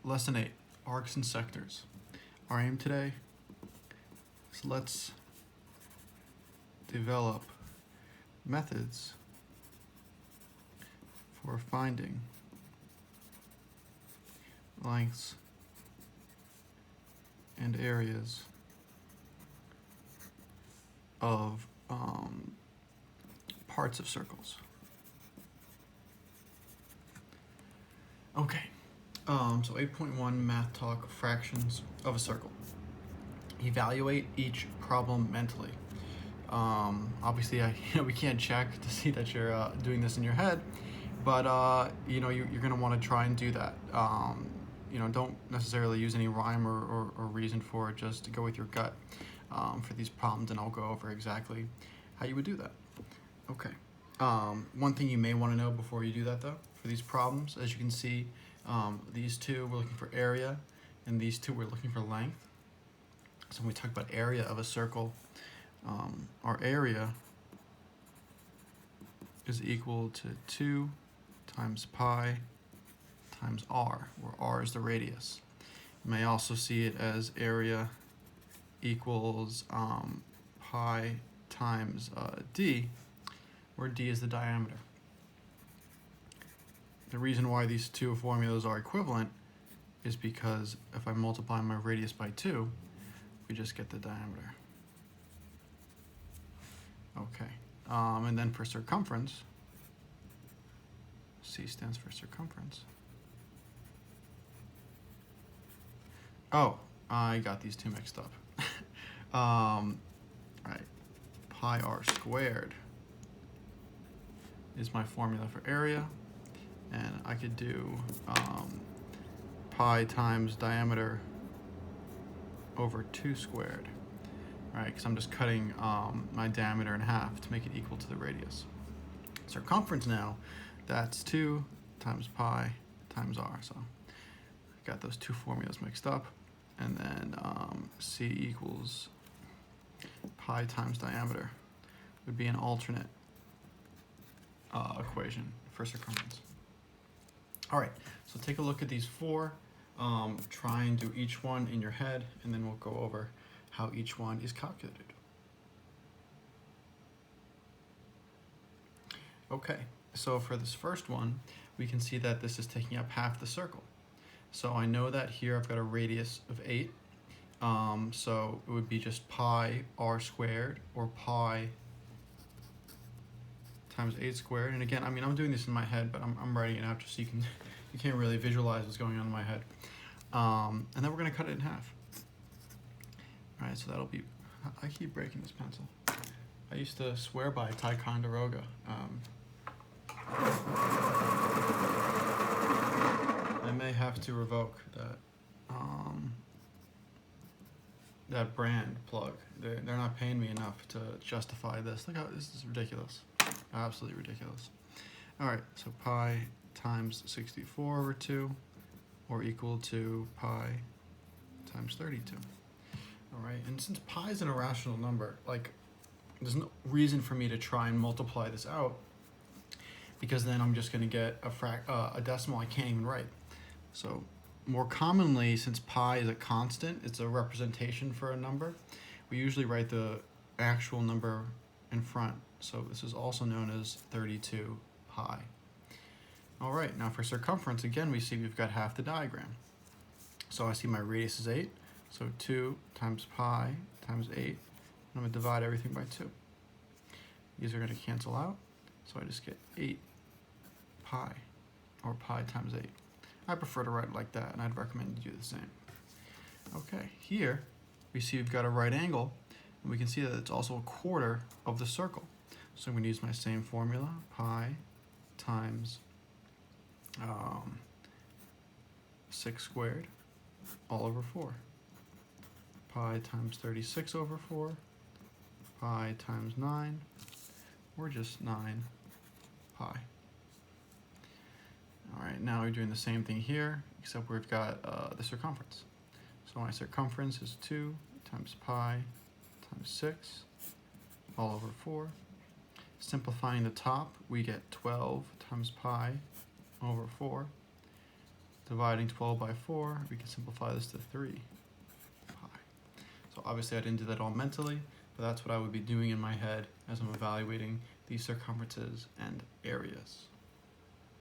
Lesson 8, Arcs and Sectors. Our aim today is let's develop methods for finding lengths and areas of parts of circles. Okay, so 8.1 math talk, fractions of a circle. Evaluate each problem mentally. Obviously, we can't check to see that you're doing this in your head, but you're going to want to try and do that. Don't necessarily use any rhyme or reason for it. Just go with your gut for these problems, and I'll go over exactly how you would do that. Okay. One thing you may want to know before you do that, though, for these problems, as you can see, these two we're looking for area, and these two we're looking for length. So when we talk about area of a circle, our area is equal to 2 times pi times r, where r is the radius. You may also see it as area equals pi times d, where d is the diameter. The reason why these two formulas are equivalent is because if I multiply my radius by 2, we just get the diameter. Okay, and then for circumference, C stands for circumference. Oh, I got these two mixed up. Right, pi r squared is my formula for area, and I could do pi times diameter over 2 squared, right? Because I'm just cutting my diameter in half to make it equal to the radius. Circumference now, that's 2 times pi times r. So I got those two formulas mixed up, and then C equals pi times diameter would be an alternate equation for circumference. All right, so take a look at these four. Try and do each one in your head, and then we'll go over how each one is calculated. Okay, so for this first one, we can see that this is taking up half the circle. So I know that here I've got a radius of 8. So it would be just pi r squared, or pi times 8 squared. And again, I'm doing this in my head, but I'm writing it out just so you can't really visualize what's going on in my head. And then we're going to cut it in half. All right, so that'll be, I keep breaking this pencil. I used to swear by Ticonderoga. I may have to revoke that brand plug. They're not paying me enough to justify this. Look how this is ridiculous. Absolutely ridiculous. All right, so pi times 64 over 2, or equal to pi times 32. All right, and since pi is an irrational number, there's no reason for me to try and multiply this out, because then I'm just going to get a decimal I can't even write. So more commonly, since pi is a constant, it's a representation for a number, we usually write the actual number in front. So this is also known as 32 pi. All right, now for circumference, again, we see we've got half the diagram. So I see my radius is 8, so 2 times pi times 8, and I'm going to divide everything by 2. These are going to cancel out, so I just get 8 pi, or pi times 8. I prefer to write it like that, and I'd recommend you do the same. Okay, here we see we've got a right angle, and we can see that it's also a quarter of the circle. So I'm going to use my same formula, pi times 6 squared all over 4. Pi times 36 over 4. Pi times 9, or just 9 pi. All right, now we're doing the same thing here, except we've got the circumference. So my circumference is 2 times pi times 6 all over 4. Simplifying the top, we get 12 times pi over 4. dividing 12 by 4, we can simplify this to 3 pi. So obviously I didn't do that all mentally, but that's what I would be doing in my head as I'm evaluating these circumferences and areas.